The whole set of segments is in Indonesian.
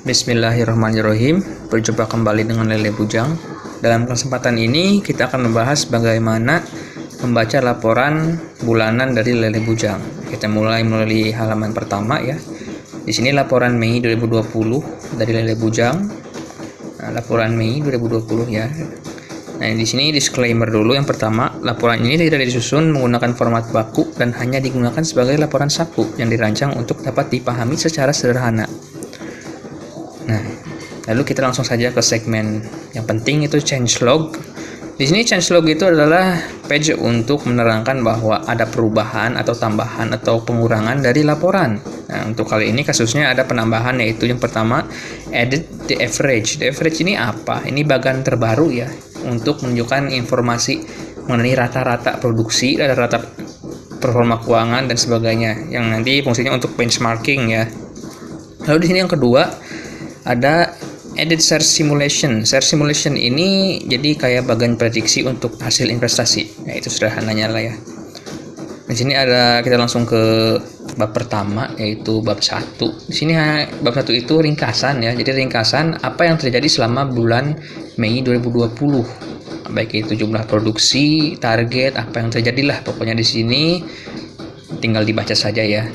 Bismillahirrahmanirrahim. Berjumpa kembali dengan Lele Bujang. Dalam kesempatan ini kita akan membahas bagaimana membaca laporan bulanan dari Lele Bujang. Kita mulai melalui halaman pertama ya. Di sini laporan Mei 2020 dari Lele Bujang. Nah, laporan Mei 2020 ya. Nah, di sini disclaimer dulu. Yang pertama, laporan ini tidak disusun menggunakan format baku dan hanya digunakan sebagai laporan saku yang dirancang untuk dapat dipahami secara sederhana. Nah, lalu kita langsung saja ke segmen yang penting, itu changelog. Di sini changelog itu adalah page untuk menerangkan bahwa ada perubahan atau tambahan atau pengurangan dari laporan. Nah, untuk kali ini kasusnya ada penambahan, yaitu yang pertama, edit the average. The average ini apa? Ini bagian terbaru ya, untuk menunjukkan informasi mengenai rata-rata produksi, rata-rata performa keuangan dan sebagainya, yang nanti fungsinya untuk benchmarking ya. Lalu di sini yang kedua, ada edit share simulation. Share simulation ini jadi kayak bagian prediksi untuk hasil investasi. Nah, itu sederhananya lah ya. Di sini kita langsung ke bab pertama, yaitu bab 1. Di sini bab 1 itu ringkasan ya. Jadi ringkasan apa yang terjadi selama bulan Mei 2020. Baik itu jumlah produksi, target, apa yang terjadilah pokoknya di sini tinggal dibaca saja ya.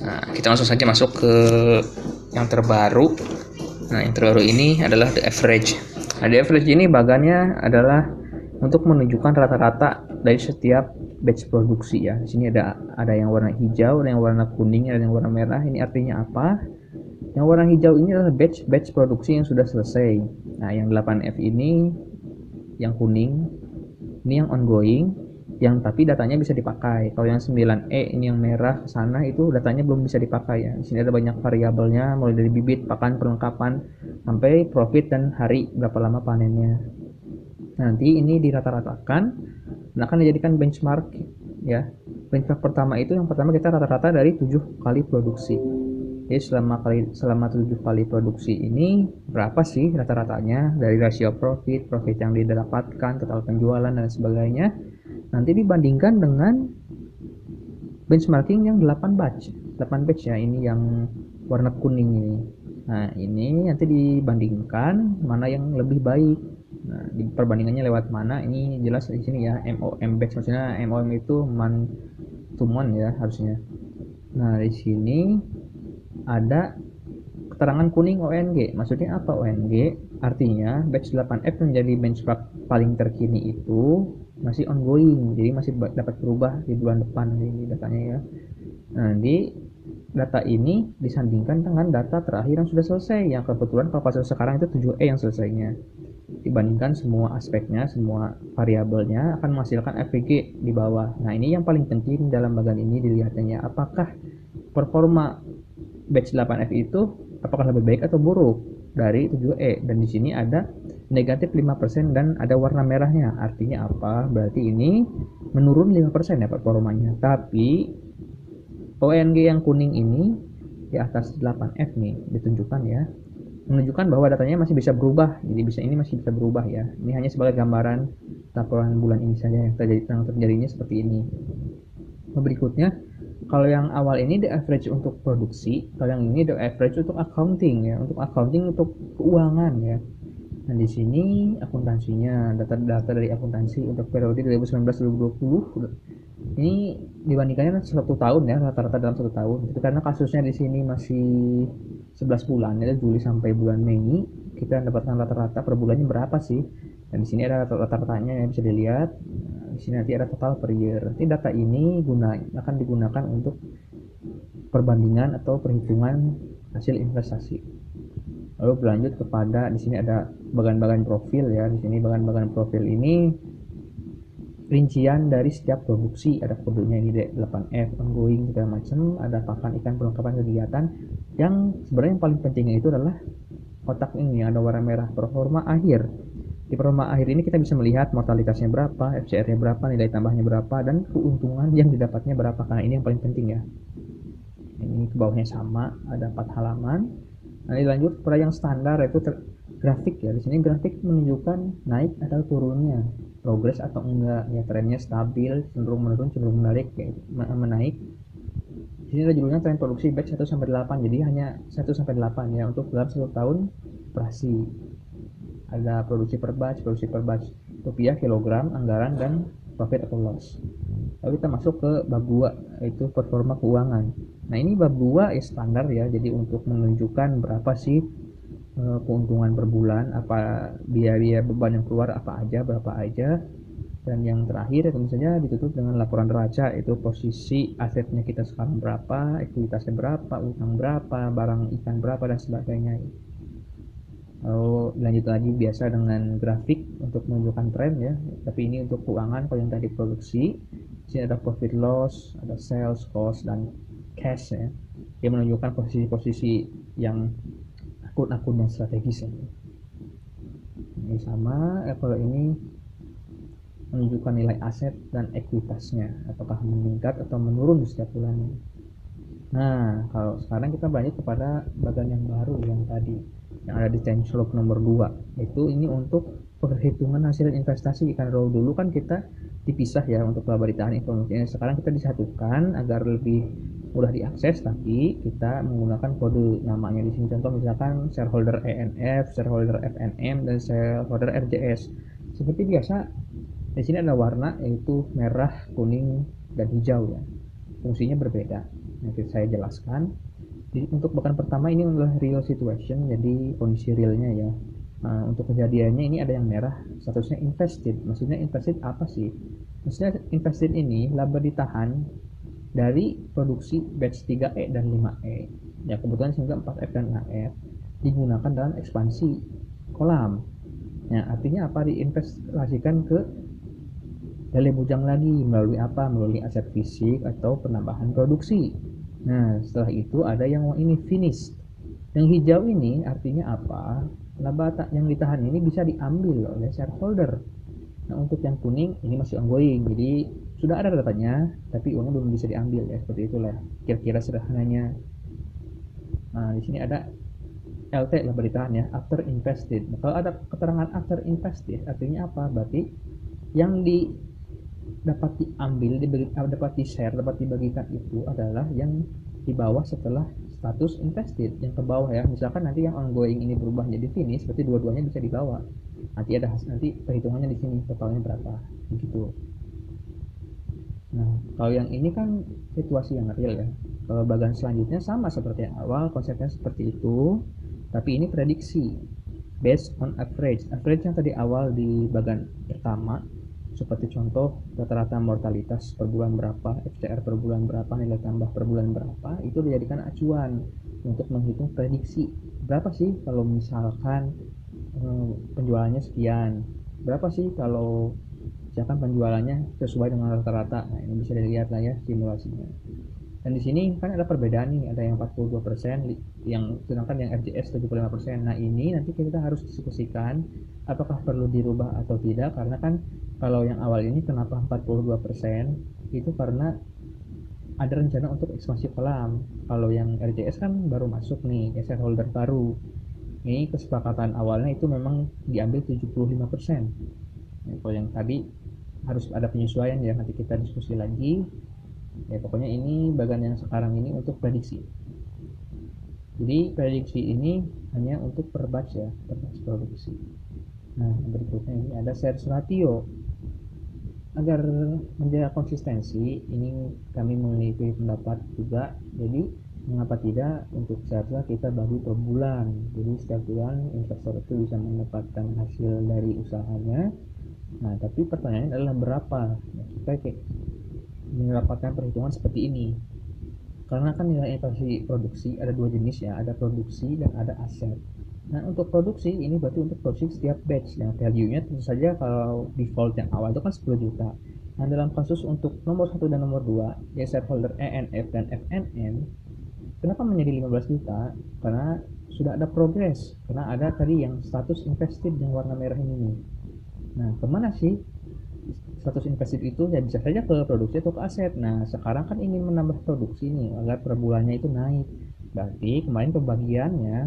Nah, kita langsung saja masuk ke yang terbaru. Nah, yang terbaru ini adalah the average. Nah, the average ini bagannya adalah untuk menunjukkan rata-rata dari setiap batch produksi ya. Di sini ada yang warna hijau, ada yang warna kuning, ada yang warna merah. Ini artinya apa? Yang warna hijau ini adalah batch produksi yang sudah selesai. Nah, yang 8F ini yang kuning, ini yang ongoing, yang tapi datanya bisa dipakai. Kalau yang 9E ini yang merah ke sana itu datanya belum bisa dipakai ya. Di sini ada banyak variabelnya, mulai dari bibit, pakan, perlengkapan, sampai profit dan hari berapa lama panennya. Nanti ini dirata-ratakan dan akan dijadikan benchmark ya. Benchmark pertama itu, yang pertama kita rata-rata dari 7 kali produksi. Jadi selama 7 kali produksi ini berapa sih rata-ratanya dari rasio profit yang didapatkan, total penjualan dan sebagainya. Nanti dibandingkan dengan benchmarking yang 8 batch ya, ini yang warna kuning ini. Nah, ini nanti dibandingkan mana yang lebih baik. Nah, di perbandingannya lewat mana? Ini jelas di sini ya, MOM batch, maksudnya MOM itu month to month ya harusnya. Nah, di sini ada keterangan kuning ONG. Maksudnya apa ONG? Artinya batch 8F menjadi benchmark paling terkini itu masih ongoing, jadi masih dapat berubah di bulan depan ini datanya ya. Nanti data ini disandingkan dengan data terakhir yang sudah selesai, yang kebetulan kalau kasus sekarang itu 7E yang selesainya. Dibandingkan semua aspeknya, semua variabelnya akan menghasilkan FVG di bawah. Nah, ini yang paling penting dalam bagian ini dilihatnya, apakah performa batch 8F itu apakah lebih baik atau buruk dari 7E. Dan di sini ada negatif 5% dan ada warna merahnya. Artinya apa? Berarti ini menurun 5% ya performanya. Tapi ONG yang kuning ini di atas 8F nih ditunjukkan ya, menunjukkan bahwa datanya masih bisa berubah. Jadi ini masih bisa berubah ya. Ini hanya sebagai gambaran laporan bulan ini saja yang terjadinya seperti ini. Berikutnya, kalau yang awal ini the average untuk produksi, kalau yang ini the average untuk accounting ya, untuk accounting, untuk keuangan ya. Nah, di sini akuntansinya, data-data dari akuntansi untuk periode 2019-2020 ini dibandingkannya 1 tahun ya, rata-rata dalam 1 tahun. Itu karena kasusnya di sini masih 11 bulan ya, Juli sampai bulan Mei. Kita mendapatkan rata-rata per bulannya berapa sih? Dan di sini ada rata-ratanya yang bisa dilihat. Di sini nanti ada total per year. Nanti data ini akan digunakan untuk perbandingan atau perhitungan hasil investasi. Lalu berlanjut kepada di sini ada bagian-bagian profil ya. Di sini bagian-bagian profil ini rincian dari setiap produksi, ada kodenya ini D8F, ongoing segala macam, ada pakan, ikan, perlengkapan kegiatan. Yang sebenarnya yang paling pentingnya itu adalah kotak ini, ada warna merah, performa akhir. Di performa akhir ini kita bisa melihat mortalitasnya berapa, FCR-nya berapa, nilai tambahnya berapa, dan keuntungan yang didapatnya berapa. Karena ini yang paling penting ya. Ini ke bawahnya sama, ada 4 halaman. Nah, lanjut pada yang standar, yaitu grafik ya. Di sini grafik menunjukkan naik atau turunnya, progres atau enggak ya, trennya stabil, cenderung menurun, cenderung menarik, menaik. Di sini ada judulnya tren produksi batch 1 sampai 8. Jadi hanya 1 sampai 8 ya untuk dalam 1 tahun operasi. Ada produksi per batch, rupiah, kilogram, anggaran, dan profit atau loss. Lalu kita masuk ke bab 2, yaitu performa keuangan. Nah, ini bab 2 ya standar ya. Jadi untuk menunjukkan berapa sih keuntungan per bulan, apa biaya beban yang keluar apa aja, berapa aja. Dan yang terakhir tentu saja ditutup dengan laporan neraca, itu posisi asetnya kita sekarang berapa, ekuitasnya berapa, utang berapa, barang ikan berapa, dan sebagainya. Lalu lanjut lagi biasa dengan grafik untuk menunjukkan tren ya. Tapi ini untuk keuangan. Kalau yang tadi produksi, di sini ada profit loss, ada sales cost, dan cash ya. Dia menunjukkan posisi-posisi yang akun-akun yang strategis ya. Ini sama kalau ini menunjukkan nilai aset dan ekuitasnya, apakah meningkat atau menurun di setiap bulannya. Nah, kalau sekarang kita lanjut kepada bagian yang baru yang tadi, yang ada di change log nomor 2. Itu ini untuk perhitungan hasil investasi. Karena dulu kan kita dipisah ya untuk laba ditahan informasinya. Sekarang kita disatukan agar lebih mudah diakses, tapi kita menggunakan kode namanya di sini. Contoh misalkan shareholder ENF, shareholder FNM, dan shareholder RJS. Seperti biasa, di sini ada warna yaitu merah, kuning, dan hijau ya. Fungsinya berbeda. Nanti saya jelaskan. Jadi untuk bagian pertama ini adalah real situation, jadi kondisi realnya ya. Nah, untuk kejadiannya ini ada yang merah, statusnya invested. Maksudnya invested apa sih? Maksudnya invested ini laba ditahan dari produksi batch 3E dan 5E. Ya kebetulan sehingga 4F dan 6F digunakan dalam ekspansi kolam. Nah, artinya apa? Diinvestasikan ke lele bujang lagi melalui apa? Melalui aset fisik atau penambahan produksi. Nah, setelah itu ada yang ini finish. Yang hijau ini artinya apa? Laba yang ditahan ini bisa diambil oleh shareholder. Nah, untuk yang kuning ini masih ongoing. Jadi sudah ada datanya, tapi uangnya belum bisa diambil ya. Seperti itulah kira-kira sederhananya. Nah, di sini ada LT laba ditahan ya, after invested. Nah, kalau ada keterangan after invested artinya apa? Berarti yang dapat diambil, dapat di-share, dapat dibagikan itu adalah yang di bawah setelah status invested, yang ke bawah ya. Misalkan nanti yang ongoing ini berubah jadi finish, berarti dua-duanya bisa dibawa. Nanti perhitungannya di sini totalnya berapa begitu. Nah, kalau yang ini kan situasi yang real ya. Kalau bagian selanjutnya sama seperti yang awal, konsepnya seperti itu, tapi ini prediksi based on average. Average yang tadi awal di bagian pertama, seperti contoh rata-rata mortalitas per bulan berapa, FCR per bulan berapa, nilai tambah per bulan berapa, itu dijadikan acuan untuk menghitung prediksi. Berapa sih kalau misalkan penjualannya sekian, berapa sih kalau misalkan penjualannya sesuai dengan rata-rata. Nah, ini bisa dilihat lah ya simulasinya. Dan di sini kan ada perbedaan nih, ada yang 42%, yang sedangkan yang RJS 75%. Nah, ini nanti kita harus diskusikan apakah perlu dirubah atau tidak, karena kan kalau yang awal ini kenapa 42%, itu karena ada rencana untuk ekspansi kolam. Kalau yang RJS kan baru masuk nih, shareholder baru. Ini kesepakatan awalnya itu memang diambil 75%. Nah, kalau yang tadi harus ada penyesuaian ya, nanti kita diskusi lagi. Ya pokoknya ini bagian yang sekarang ini untuk prediksi. Jadi prediksi ini hanya untuk per batch ya, per batch produksi. Nah, berikutnya ini ada sales ratio. Agar menjaga konsistensi, ini kami memiliki pendapat juga. Jadi mengapa tidak untuk sales kita bagi per bulan. Jadi setiap bulan investor itu bisa mendapatkan hasil dari usahanya. Nah, tapi pertanyaannya adalah berapa? Nah, kita mendapatkan perhitungan seperti ini, karena kan nilai investasi produksi ada dua jenis ya, ada produksi dan ada aset. Nah, untuk produksi ini berarti untuk produksi setiap batch yang value-nya tentu saja kalau default yang awal itu kan 10 juta. Nah, dalam kasus untuk nomor 1 dan nomor 2 ya, shareholder ENF dan FNM, kenapa menjadi 15 juta? Karena sudah ada progres, karena ada tadi yang status invested yang warna merah ini nih. Nah, kemana sih status invested itu? Ya bisa saja ke produksi atau ke aset. Nah, sekarang kan ingin menambah produksi nih agar per bulannya itu naik. Berarti kemarin pembagiannya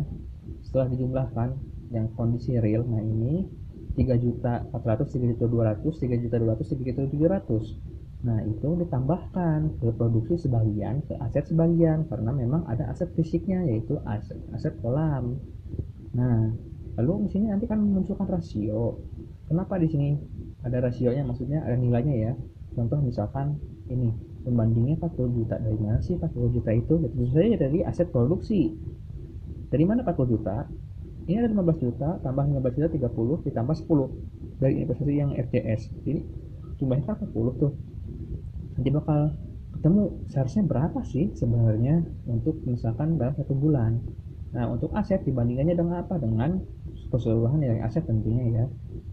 setelah dijumlahkan yang kondisi real, nah ini 3.400.000, 3.200.000, 3.200.000, 3.700.000. Nah, itu ditambahkan ke produksi sebagian, ke aset sebagian, karena memang ada aset fisiknya, yaitu aset kolam. Nah, lalu di sini nanti kan memunculkan rasio. Kenapa di sini ada rasionya? Maksudnya ada nilainya ya. Contoh misalkan ini, pembandingnya 40 juta. Dari mana sih 40 juta itu? Ya, tentu saja dari aset produksi. Dari mana 40 juta? Ini ada 15 juta, tambah 15 juta 30, ditambah 10 dari investasi yang RCS. Jadi jumlahnya kan 40 tuh. Nanti bakal ketemu seharusnya berapa sih sebenarnya untuk misalkan dalam 1 bulan. Nah, untuk aset dibandingkannya dengan apa? Dengan keseluruhan nilai aset tentunya ya.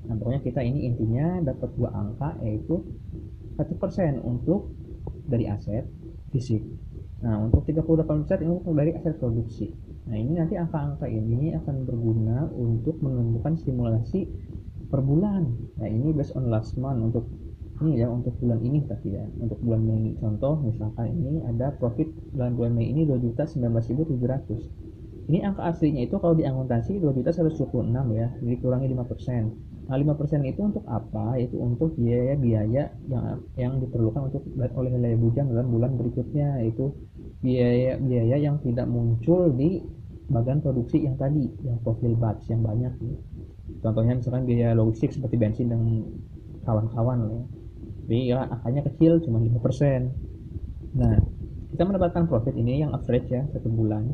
Nah, pokoknya kita ini intinya dapat dua angka, yaitu 1% untuk dari aset fisik. Nah, untuk 38% ini untuk dari aset produksi. Nah, ini nanti angka-angka ini akan berguna untuk menentukan simulasi per bulan. Nah, ini based on last month untuk ini ya, untuk bulan ini tapi ya. Untuk bulan Mei contoh misalkan ini ada profit bulan Mei ini 2.19.700. Ini angka aslinya itu kalau diakuntansi 2.126 ya, jadi kurangi 5%. Nah, 5% itu untuk apa? Itu untuk biaya-biaya yang diperlukan untuk oleh nilai bujang dalam bulan berikutnya, yaitu biaya-biaya yang tidak muncul di bagian produksi yang tadi, yang profil batch yang banyak ya. Contohnya misalkan biaya logistik seperti bensin dan kawan-kawan ya. Jadi ya angkanya kecil cuma 5%. Nah, kita mendapatkan profit ini yang average ya 1 bulan.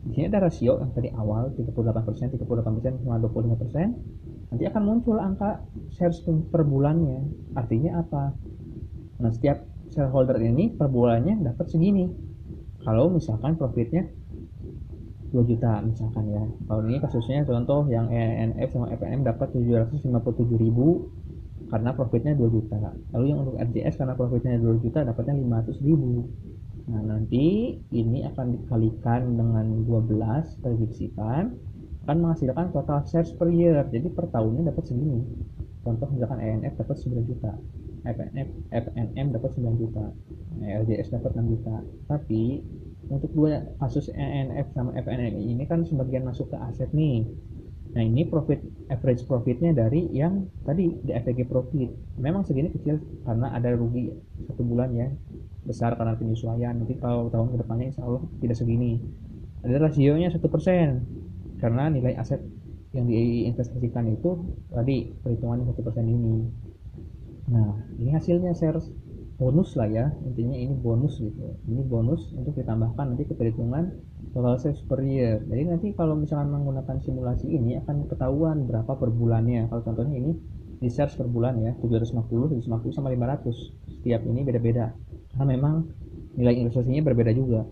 Di sini ada rasio yang tadi awal 38%, 38% sama 25%. Nanti akan muncul angka shares per bulannya. Artinya apa? Nah, setiap shareholder ini per bulannya dapat segini. Kalau misalkan profitnya 2 juta misalkan ya. Kalau ini kasusnya contoh yang ENF sama FNM dapat 757.000 karena profitnya 2 juta. Lalu yang untuk RJS karena profitnya 2 juta dapatnya 500.000. Nah, nanti ini akan dikalikan dengan 12, prediksikan akan menghasilkan total shares per year. Jadi per tahunnya dapat segini. Contoh misalkan ENF dapat 9 juta, FNM dapat 9 juta, LJS dapat 6 juta. Tapi untuk dua kasus ENF sama FNM ini kan sebagian masuk ke aset nih. Nah, ini average profitnya dari yang tadi di FVG profit. Memang segini kecil karena ada rugi 1 bulan ya, besar karena penyesuaian. Nanti kalau tahun kedepannya insya Allah tidak segini. Ada rasionya 1% karena nilai aset yang diinvestasikan itu tadi perhitungannya 1% ini. Nah, ini hasilnya shares bonus lah ya, intinya ini bonus gitu. Ini bonus untuk ditambahkan nanti ke perhitungan total shares per year. Jadi nanti kalau misalkan menggunakan simulasi ini akan ketahuan berapa per bulannya. Kalau contohnya ini di shares per bulan ya, 750, 750 sama 500. Setiap ini beda-beda karena memang nilai investasinya berbeda juga.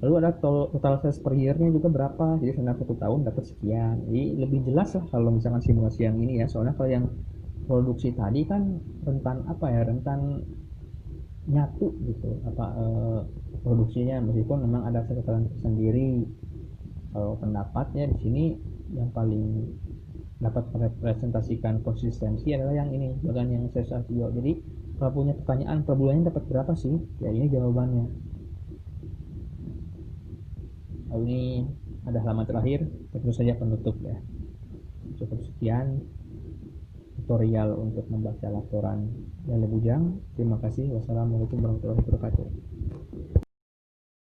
Lalu ada total sales per year-nya juga berapa, jadi selama 1 tahun dapat sekian. Jadi lebih jelas lah kalau misalkan simulasi yang ini ya, soalnya kalau yang produksi tadi kan rentan apa ya, rentan nyatu gitu apa produksinya, meskipun memang ada catatan sendiri. Kalau pendapatnya di sini yang paling dapat merepresentasikan konsistensi adalah yang ini, bagian yang sales ratio. Jadi kalau punya pertanyaan per bulannya dapat berapa sih, ya ini jawabannya. Lalu ini ada halaman terakhir, tentu saja penutup ya. Cukup sekian tutorial untuk membaca laporan Lele Bujang. Terima kasih. Wassalamualaikum warahmatullahi wabarakatuh.